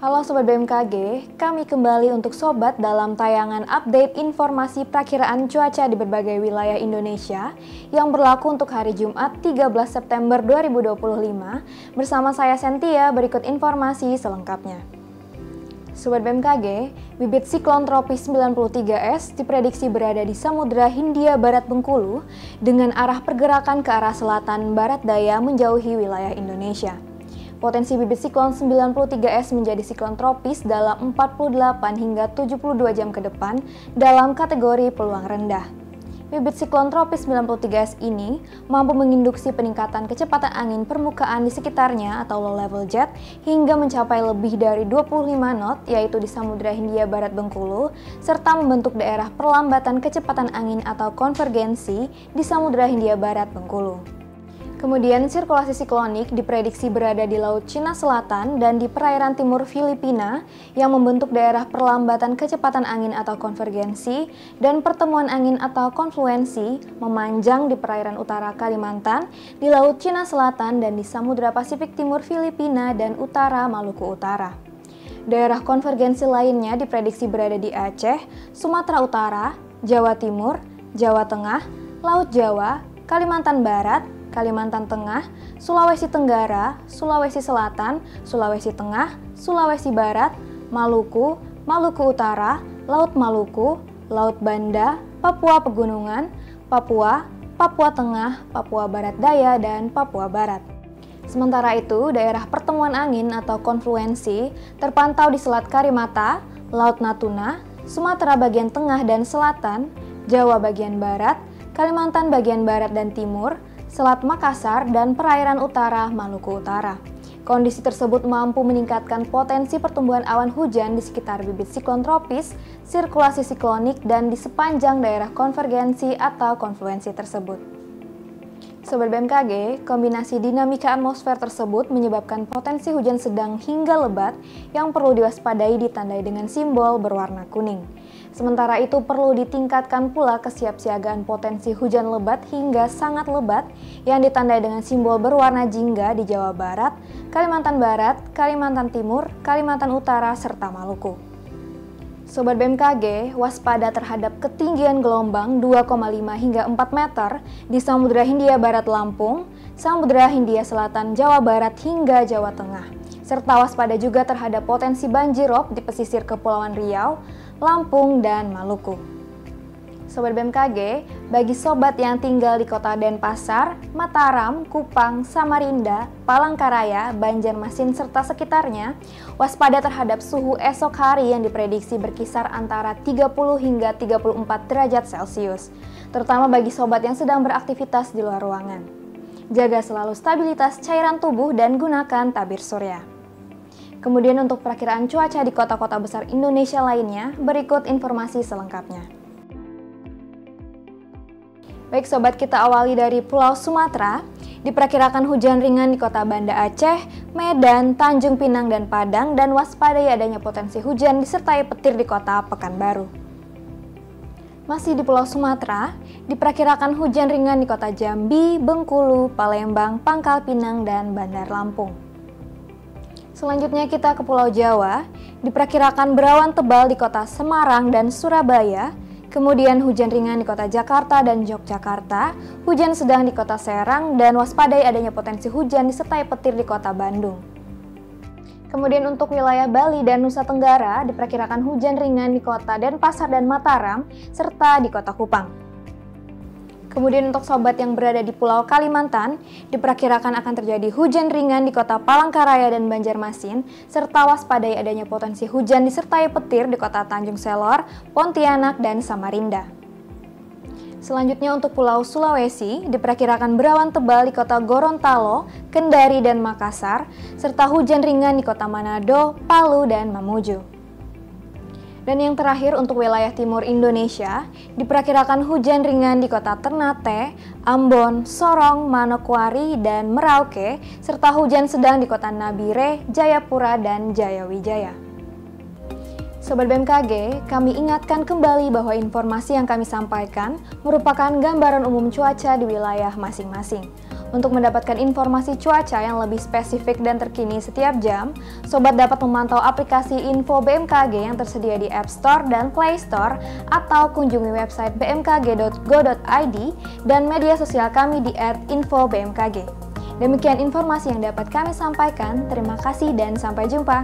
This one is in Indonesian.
Halo Sobat BMKG, kami kembali untuk Sobat dalam tayangan update informasi perakiraan cuaca di berbagai wilayah Indonesia yang berlaku untuk hari Jumat 13 September 2025. Bersama saya Sentia, berikut informasi selengkapnya. Sobat BMKG, bibit siklon tropis 93S diprediksi berada di Samudra Hindia Barat Bengkulu dengan arah pergerakan ke arah selatan barat daya menjauhi wilayah Indonesia. Potensi bibit siklon 93S menjadi siklon tropis dalam 48 hingga 72 jam ke depan dalam kategori peluang rendah. Bibit siklon tropis 93S ini mampu menginduksi peningkatan kecepatan angin permukaan di sekitarnya atau low level jet hingga mencapai lebih dari 25 knot yaitu di Samudra Hindia Barat Bengkulu serta membentuk daerah perlambatan kecepatan angin atau konvergensi di Samudra Hindia Barat Bengkulu. Kemudian sirkulasi siklonik diprediksi berada di Laut Cina Selatan dan di perairan timur Filipina yang membentuk daerah perlambatan kecepatan angin atau konvergensi dan pertemuan angin atau konfluensi memanjang di perairan utara Kalimantan, di Laut Cina Selatan dan di Samudra Pasifik Timur Filipina dan utara Maluku Utara. Daerah konvergensi lainnya diprediksi berada di Aceh, Sumatera Utara, Jawa Timur, Jawa Tengah, Laut Jawa, Kalimantan Barat, Kalimantan Tengah, Sulawesi Tenggara, Sulawesi Selatan, Sulawesi Tengah, Sulawesi Barat, Maluku, Maluku Utara, Laut Maluku, Laut Banda, Papua Pegunungan, Papua, Papua Tengah, Papua Barat Daya, dan Papua Barat. Sementara itu, daerah pertemuan angin atau konfluensi terpantau di Selat Karimata, Laut Natuna, Sumatera bagian tengah dan selatan, Jawa bagian barat, Kalimantan bagian barat dan timur, Selat Makassar, dan perairan utara Maluku Utara. Kondisi tersebut mampu meningkatkan potensi pertumbuhan awan hujan di sekitar bibit siklon tropis, sirkulasi siklonik, dan di sepanjang daerah konvergensi atau konfluensi tersebut. Sobat BMKG, kombinasi dinamika atmosfer tersebut menyebabkan potensi hujan sedang hingga lebat yang perlu diwaspadai ditandai dengan simbol berwarna kuning. Sementara itu perlu ditingkatkan pula kesiapsiagaan potensi hujan lebat hingga sangat lebat yang ditandai dengan simbol berwarna jingga di Jawa Barat, Kalimantan Barat, Kalimantan Timur, Kalimantan Utara, serta Maluku. Sobat BMKG, waspada terhadap ketinggian gelombang 2,5 hingga 4 meter di Samudra Hindia Barat Lampung, Samudra Hindia Selatan Jawa Barat hingga Jawa Tengah, serta waspada juga terhadap potensi banjirop di pesisir Kepulauan Riau, Lampung, dan Maluku. Sobat BMKG, bagi sobat yang tinggal di kota Denpasar, Mataram, Kupang, Samarinda, Palangkaraya, Banjarmasin, serta sekitarnya, waspada terhadap suhu esok hari yang diprediksi berkisar antara 30 hingga 34 derajat Celcius, terutama bagi sobat yang sedang beraktivitas di luar ruangan. Jaga selalu stabilitas cairan tubuh dan gunakan tabir surya. Kemudian untuk perakiraan cuaca di kota-kota besar Indonesia lainnya, berikut informasi selengkapnya. Baik sobat, kita awali dari Pulau Sumatera. Diperkirakan hujan ringan di kota Banda Aceh, Medan, Tanjung Pinang, dan Padang, dan waspadai adanya potensi hujan disertai petir di kota Pekanbaru. Masih di Pulau Sumatera, diperkirakan hujan ringan di kota Jambi, Bengkulu, Palembang, Pangkal Pinang, dan Bandar Lampung. Selanjutnya kita ke Pulau Jawa, diperkirakan berawan tebal di kota Semarang dan Surabaya, kemudian hujan ringan di kota Jakarta dan Yogyakarta, hujan sedang di kota Serang, dan waspadai adanya potensi hujan disertai petir di kota Bandung. Kemudian untuk wilayah Bali dan Nusa Tenggara, diperkirakan hujan ringan di kota Denpasar dan Mataram, serta di kota Kupang. Kemudian untuk sobat yang berada di Pulau Kalimantan, diperkirakan akan terjadi hujan ringan di kota Palangkaraya dan Banjarmasin, serta waspadai adanya potensi hujan disertai petir di kota Tanjung Selor, Pontianak, dan Samarinda. Selanjutnya untuk Pulau Sulawesi, diperkirakan berawan tebal di kota Gorontalo, Kendari, dan Makassar, serta hujan ringan di kota Manado, Palu, dan Mamuju. Dan yang terakhir untuk wilayah timur Indonesia, diperkirakan hujan ringan di kota Ternate, Ambon, Sorong, Manokwari, dan Merauke, serta hujan sedang di kota Nabire, Jayapura, dan Jayawijaya. Sobat BMKG, kami ingatkan kembali bahwa informasi yang kami sampaikan merupakan gambaran umum cuaca di wilayah masing-masing. Untuk mendapatkan informasi cuaca yang lebih spesifik dan terkini setiap jam, Sobat dapat memantau aplikasi Info BMKG yang tersedia di App Store dan Play Store atau kunjungi website bmkg.go.id dan media sosial kami di @infobmkg. Demikian informasi yang dapat kami sampaikan. Terima kasih dan sampai jumpa.